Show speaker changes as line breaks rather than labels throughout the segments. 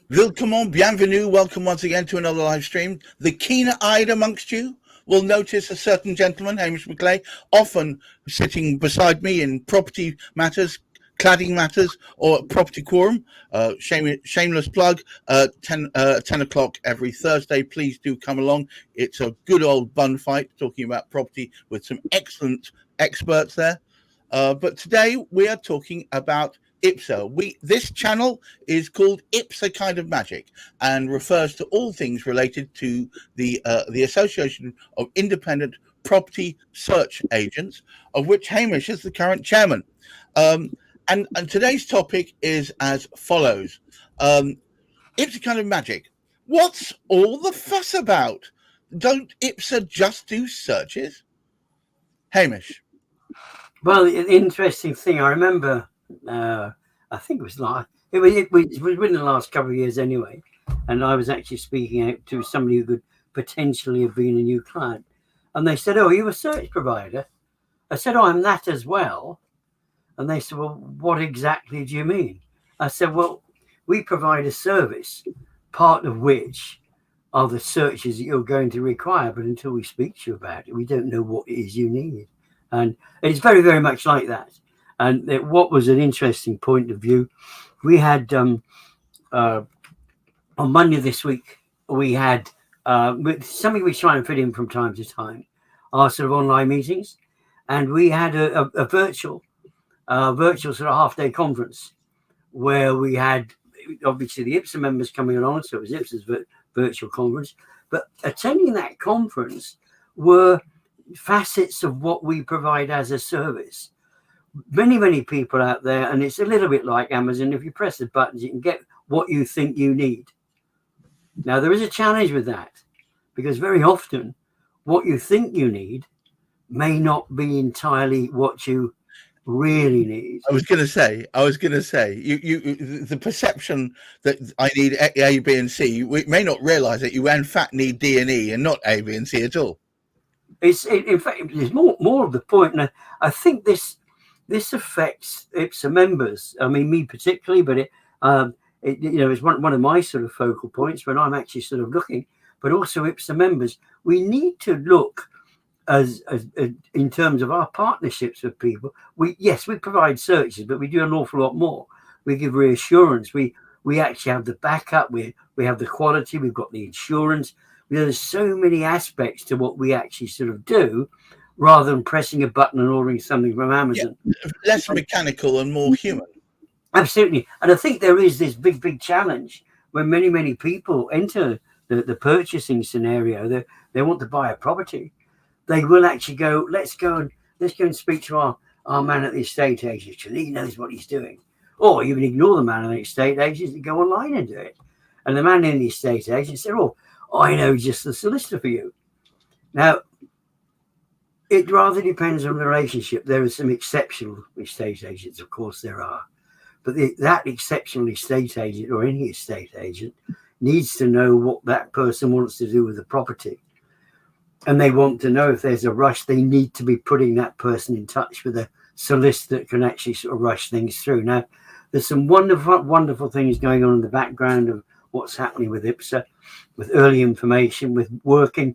Willkommen, bienvenue, welcome once again to another live stream. The keen-eyed amongst you will notice a certain gentleman, Hamish McLay, often sitting beside me in property matters, cladding matters, or property quorum. Shameless plug, 10 o'clock every Thursday. Please do come along. It's a good old bun fight talking about property with some excellent experts there. But today we are talking about IPSA. This channel is called IPSA Kind of Magic and refers to all things related to the Association of Independent Property Search Agents, of which Hamish is the current chairman. And today's topic is as follows. IPSA Kind of Magic. What's all the fuss about? Don't IPSA just do searches? Hamish.
Well, the interesting thing, I remember, I think it was within the last couple of years anyway, and I was actually speaking out to somebody who could potentially have been a new client, and they said, "Oh, are you a search provider?" I said, "Oh, I'm that as well." And they said, "Well, what exactly do you mean?" I said, "Well, we provide a service, part of which are the searches that you're going to require, but until we speak to you about it, we don't know what it is you need." And it's very, very much like that. And what was an interesting point of view, we had on Monday this week, we had something we try and fit in from time to time, our sort of online meetings. And we had a virtual sort of half-day conference where we had obviously the IPSA members coming along. So it was IPSA's virtual conference. But attending that conference were facets of what we provide as a service. Many people out there, and it's a little bit like Amazon. If you press the buttons, you can get what you think you need. Now, there is a challenge with that, because very often what you think you need may not be entirely what you really need.
I was going to say, you the perception that I need A, B, and C, we may not realize that you in fact need D and E and not A, B, and C at all.
In fact, there's more of the point, and I think this affects IPSA members. I mean, me particularly, but it's one of my sort of focal points when I'm actually sort of looking. But also IPSA members, we need to look as in terms of our partnerships with people. We provide searches, but we do an awful lot more. We give reassurance. We actually have the backup. We have the quality. We've got the insurance. There's so many aspects to what we actually sort of do, rather than pressing a button and ordering something from Amazon.
Yeah, less mechanical and more human.
Absolutely. And I think there is this big challenge when many people enter the purchasing scenario. They want to buy a property. They will actually go, let's go and speak to our man at the estate agent. He knows what he's doing. Or you can ignore the man at the estate agent and go online and do it. And the man in the estate agent said, "Oh, I know just the solicitor for you." Now, it rather depends on the relationship. There are some exceptional estate agents, of course there are. But that exceptional estate agent, or any estate agent, needs to know what that person wants to do with the property. And they want to know if there's a rush, they need to be putting that person in touch with a solicitor that can actually sort of rush things through. Now, there's some wonderful things going on in the background of what's happening with IPSA, with early information, with working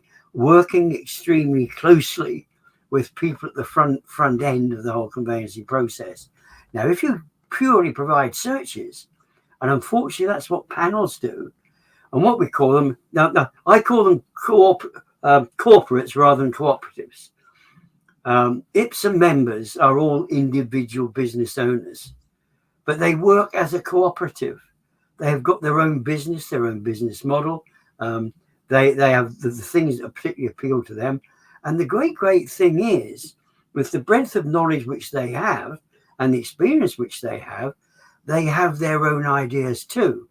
extremely closely with people at the front end of the whole conveyancing process. Now, if you purely provide searches, and unfortunately that's what panels do, and what we call them, now I call them corporates rather than cooperatives. IPSA members are all individual business owners, but they work as a cooperative. They have got their own business model. They have the things that particularly appeal to them. And the great thing is, with the breadth of knowledge which they have and the experience which they have their own ideas too.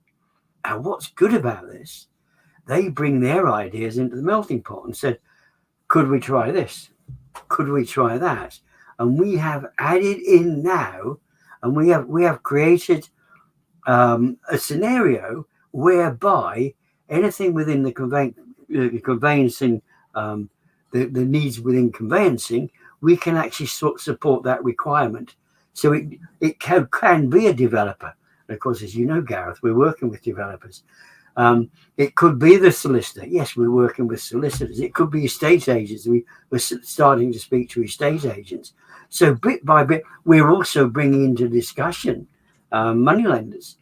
And what's good about this, they bring their ideas into the melting pot and said, could we try this? Could we try that? And we have added in now, and we have created a scenario whereby anything within the conveyancing, the needs within conveyancing, we can actually support that requirement. So it can be a developer. And of course, as you know, Gareth, we're working with developers. It could be the solicitor. Yes, we're working with solicitors. It could be estate agents. We're starting to speak to estate agents. So bit by bit, we're also bringing into discussion money lenders,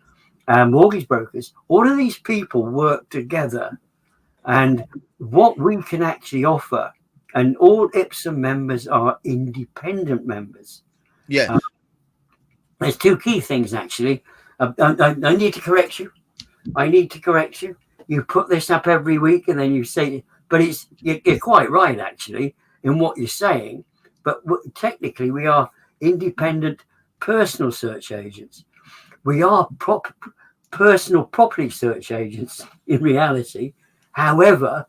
mortgage brokers. All of these people work together, and what we can actually offer, and all IPSA members are independent members.
Yes.
There's two key things, actually. I need to correct you. You put this up every week and then you say, but you're quite right, actually, in what you're saying. But technically, we are independent personal search agents. We are personal property search agents in reality. However,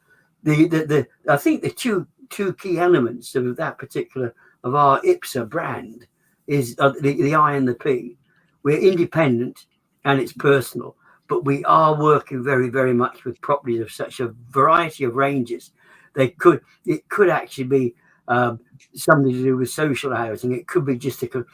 I think the two key elements of that particular of our IPSA brand is the I and the P. We're independent and it's personal, but we are working very, very much with properties of such a variety of ranges. It could actually be something to do with social housing. It could be just a kind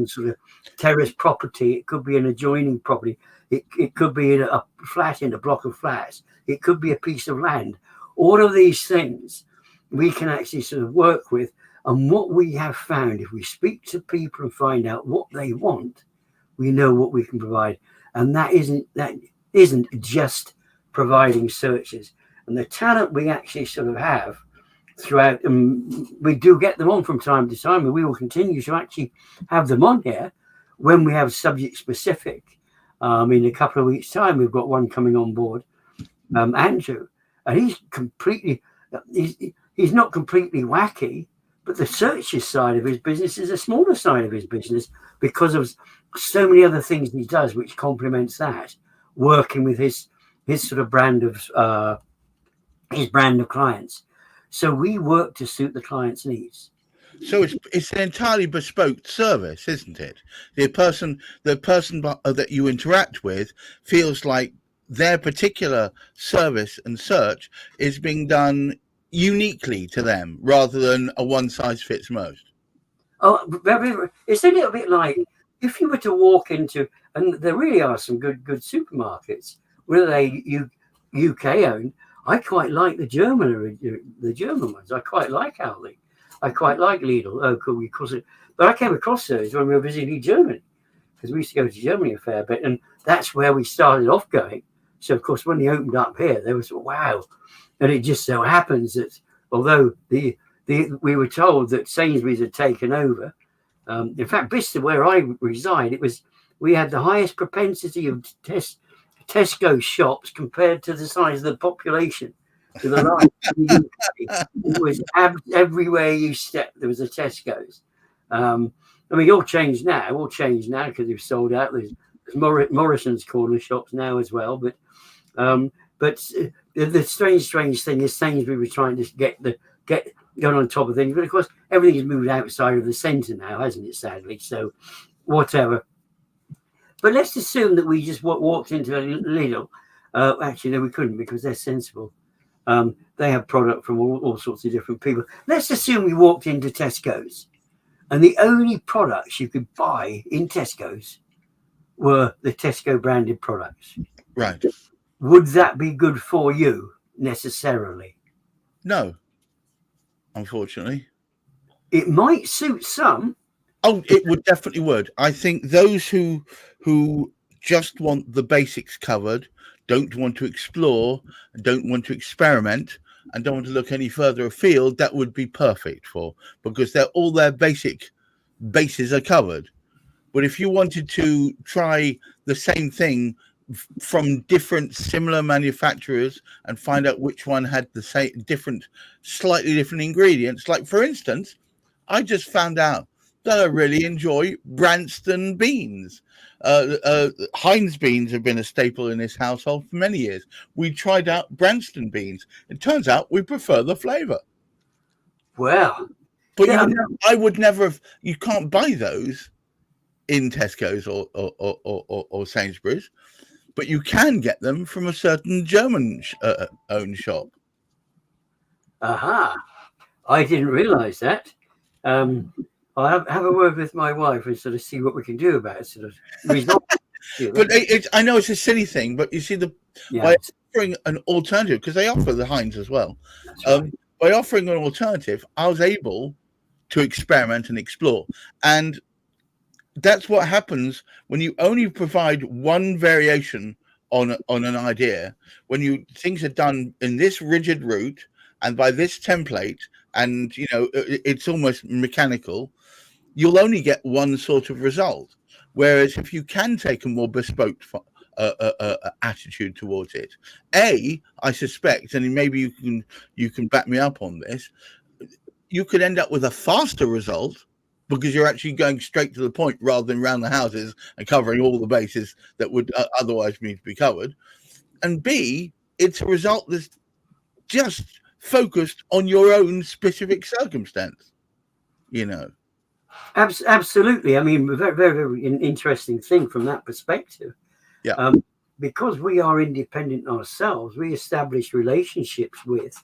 of sort of terrace property. It could be an adjoining property. It could be in a flat in a block of flats. It could be a piece of land. All of these things we can actually sort of work with. And what we have found, if we speak to people and find out what they want, we know what we can provide. And that isn't just providing searches. And the talent we actually sort of have throughout, we do get them on from time to time, and we will continue to actually have them on here when we have subject specific. In a couple of weeks' time, we've got one coming on board, Andrew, and he's not completely wacky, but the searches side of his business is a smaller side of his business because of so many other things he does, which complements that, working with his sort of brand of clients. So we work to suit the client's needs.
So it's an entirely bespoke service, isn't it? The person that you interact with feels like their particular service and search is being done uniquely to them rather than a one size fits most.
Oh, it's a little bit like if you were to walk into, and there really are some good supermarkets, whether they UK owned. I quite like the German ones. I quite like Aldi. I quite like Lidl. But I came across those when we were visiting Germany, because we used to go to Germany a fair bit, and that's where we started off going. So of course, when they opened up here, there was wow, and it just so happens that although we were told that Sainsbury's had taken over, in fact, Bicester, where I reside, we had the highest propensity of Tesco shops compared to the size of the population. To the right, it was everywhere you stepped there was a Tesco's. All changed now because they've sold out. There's Morrison's corner shops now as well. But the strange thing is Sainsbury was trying to get on top of things, but of course everything's moved outside of the centre now, hasn't it? Sadly, so whatever. But let's assume that we just walked into a Lidl. Actually, no, we couldn't because they're sensible. They have product from all sorts of different people. Let's assume we walked into Tesco's and the only products you could buy in Tesco's were the Tesco branded products.
Right.
Would that be good for you necessarily?
No, unfortunately.
It might suit some.
Oh, it would definitely would. I think those who just want the basics covered, don't want to explore, don't want to experiment, and don't want to look any further afield, that would be perfect for, because all their basic bases are covered. But if you wanted to try the same thing from different similar manufacturers and find out which one had the same slightly different ingredients, like for instance, I just found out that I really enjoy Branston beans. Heinz beans have been a staple in this household for many years. We tried out Branston beans. It turns out we prefer the flavour.
Well,
but I would never have. You can't buy those in Tesco's or Sainsbury's, but you can get them from a certain German owned shop.
Aha! I didn't realise that. I'll have a word with my wife and sort of see what we can do about it, sort of resolve
But I know it's a silly thing, but you see, by offering an alternative, because they offer the Heinz as well.
Right.
By offering an alternative, I was able to experiment and explore. And that's what happens when you only provide one variation on an idea. When things are done in this rigid route and by this template, and it's almost mechanical, you'll only get one sort of result. Whereas if you can take a more bespoke attitude towards it, I suspect, and maybe you can back me up on this, you could end up with a faster result because you're actually going straight to the point rather than round the houses and covering all the bases that would otherwise need to be covered. And B, it's a result that's just focused on your own specific circumstance,
Absolutely. I mean, very, very, very interesting thing from that perspective.
Yeah.
Because we are independent ourselves, we establish relationships with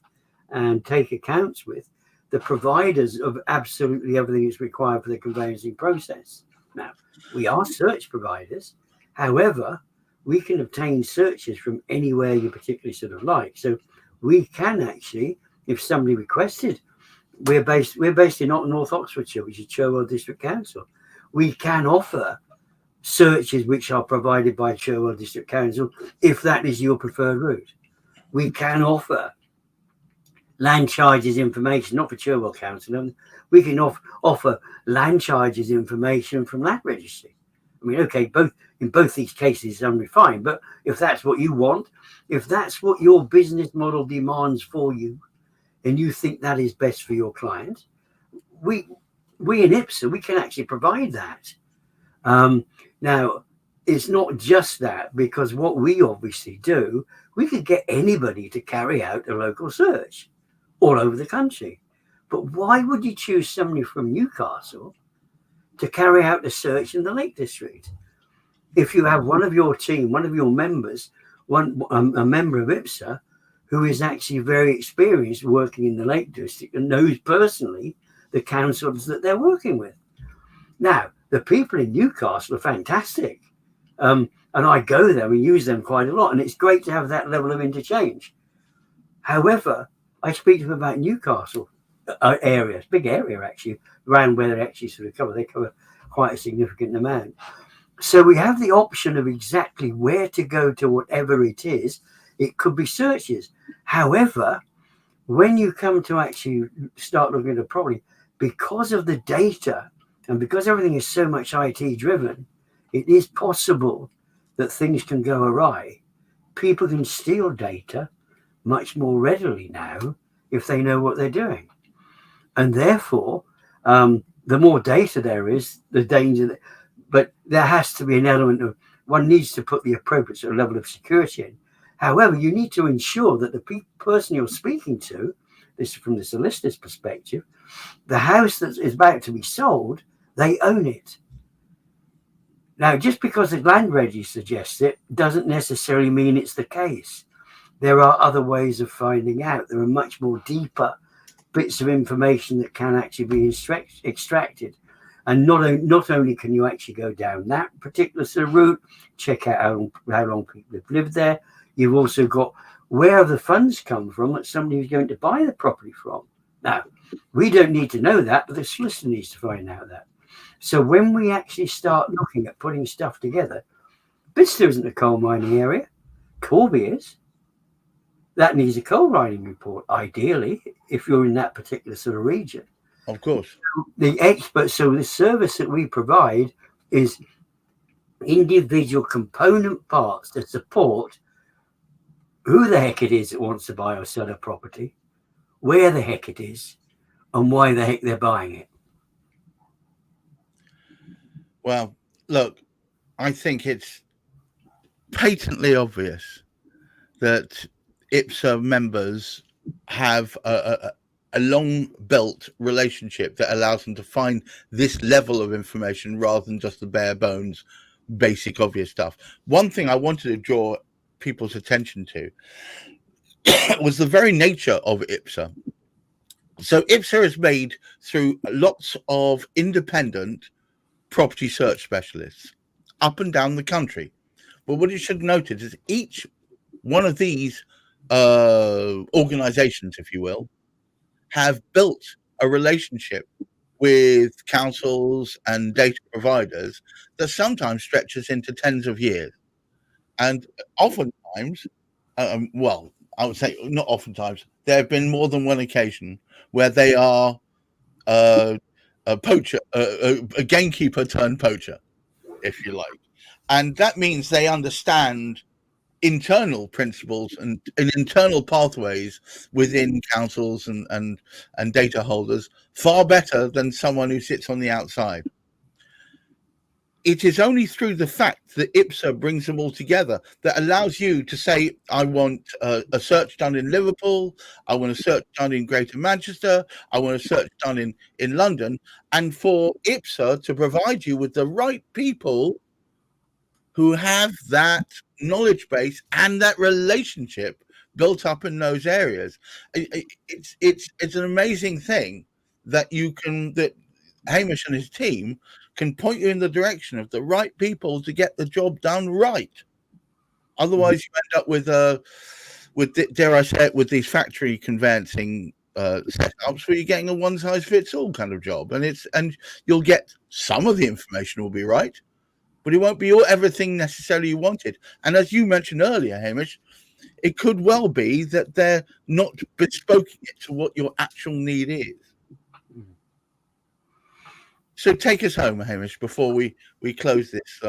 and take accounts with the providers of absolutely everything that's required for the conveyancing process. Now, we are search providers. However, we can obtain searches from anywhere you particularly sort of like. So we can actually, if somebody requested, we're based in North Oxfordshire, which is Cherwell District Council. We can offer searches which are provided by Cherwell District Council if that is your preferred route. We can offer land charges information, not for Cherwell Council. We can offer land charges information from Land Registry. I mean, okay, in both these cases it's unrefined, but if that's what you want, if that's what your business model demands for you, and you think that is best for your client, we in IPSA, we can actually provide that. Now, it's not just that, because what we obviously do, we could get anybody to carry out a local search all over the country. But why would you choose somebody from Newcastle to carry out a search in the Lake District? If you have one of your team, one of your members, a member of IPSA, who is actually very experienced working in the Lake District and knows personally the councils that they're working with. Now, the people in Newcastle are fantastic. And I go there and use them quite a lot. And it's great to have that level of interchange. However, I speak to them about Newcastle areas, big area actually, around where they actually sort of cover. They cover quite a significant amount. So we have the option of exactly where to go to whatever it is. It could be searches. However, when you come to actually start looking at a property, because of the data and because everything is so much IT driven, it is possible that things can go awry. People can steal data much more readily now if they know what they're doing. And therefore, the more data there is, the danger. But there has to be an element of, one needs to put the appropriate sort of level of security in. However, you need to ensure that the person you're speaking to, this is from the solicitor's perspective, the house that is about to be sold, they own it. Now, just because the land registry suggests it doesn't necessarily mean it's the case. There are other ways of finding out. There are much more deeper bits of information that can actually be extracted. And not only can you actually go down that particular sort of route, check out how long people have lived there, you've also got where the funds come from that somebody who's going to buy the property from. Now, we don't need to know that, but the solicitor needs to find out that. So when we actually start looking at putting stuff together, Bicester isn't a coal mining area. Corby is. That needs a coal mining report, ideally, if you're in that particular sort of region.
Of course.
So the service that we provide is individual component parts that support who the heck it is that wants to buy or sell a property, where the heck it is, and why the heck they're buying it.
Well, look, I think it's patently obvious that IPSA members have a long-built relationship that allows them to find this level of information rather than just the bare bones, basic, obvious stuff. One thing I wanted to draw people's attention to was the very nature of IPSA. So IPSA is made through lots of independent property search specialists. up and down the country. But what you should notice is each one of these organizations, if you will, have built a relationship with councils and data providers that sometimes stretches into tens of years. And oftentimes, well, I would say not oftentimes, there have been more than one occasion where they are a poacher, a gamekeeper turned poacher, if you like. And that means they understand internal principles and internal pathways within councils and data holders far better than someone who sits on the outside. It is only through the fact that IPSA brings them all together that allows you to say, I want a search done in Liverpool, I want a search done in Greater Manchester, I want a search done in London, and for IPSA to provide you with the right people who have that knowledge base and that relationship built up in those areas. It's an amazing thing that that Hamish and his team can point you in the direction of the right people to get the job done right. Otherwise, you end up with dare I say it, with these factory conveyancing setups where you're getting a one size fits all kind of job, and you'll get some of the information will be right, but it won't be everything necessarily you wanted. And as you mentioned earlier, Hamish, it could well be that they're not bespoking it to what your actual need is. So take us home, Hamish, before we close this.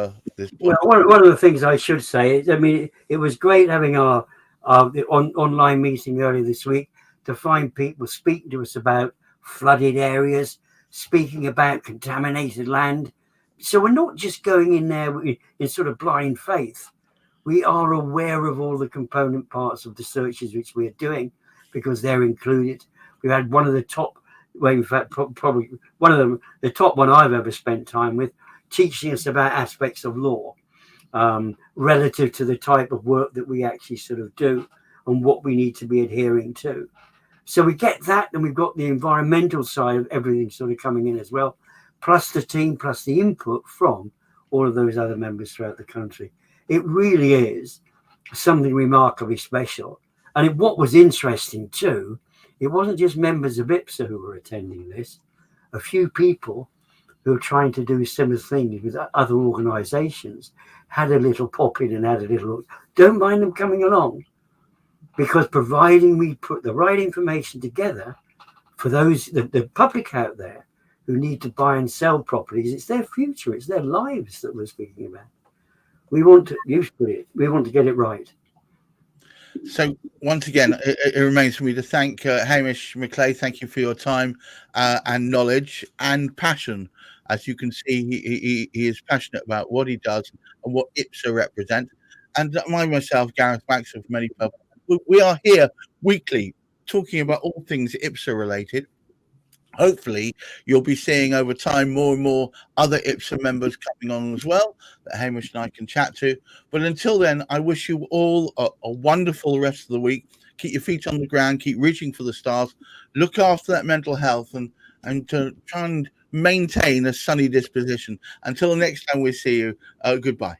Well, one of the things I should say is, I mean, it was great having our online meeting earlier this week to find people speaking to us about flooded areas, speaking about contaminated land. So we're not just going in there in sort of blind faith. We are aware of all the component parts of the searches which we are doing because they're included. We had one of the top, well, in fact, probably one of them, the top one I've ever spent time with, teaching us about aspects of law relative to the type of work that we actually sort of do and what we need to be adhering to. So we get that, and we've got the environmental side of everything sort of coming in as well, plus the team, plus the input from all of those other members throughout the country. It really is something remarkably special. And what was interesting too, it wasn't just members of IPSA who were attending this. A few people who are trying to do similar things with other organisations had a little pop in and had a little, don't mind them coming along, because providing we put the right information together for those, the public out there who need to buy and sell properties, it's their future, it's their lives that we're speaking about. We want to get it right.
So once again, it remains for me to thank Hamish McLay. Thank you for your time and knowledge and passion. As you can see, he is passionate about what he does and what IPSA represents. And myself, Gareth Max of Many Purpose, we are here weekly talking about all things IPSA related. Hopefully, you'll be seeing over time more and more other IPSA members coming on as well that Hamish and I can chat to. But until then, I wish you all a wonderful rest of the week. Keep your feet on the ground, keep reaching for the stars, look after that mental health, and to try and maintain a sunny disposition. Until the next time we see you, goodbye.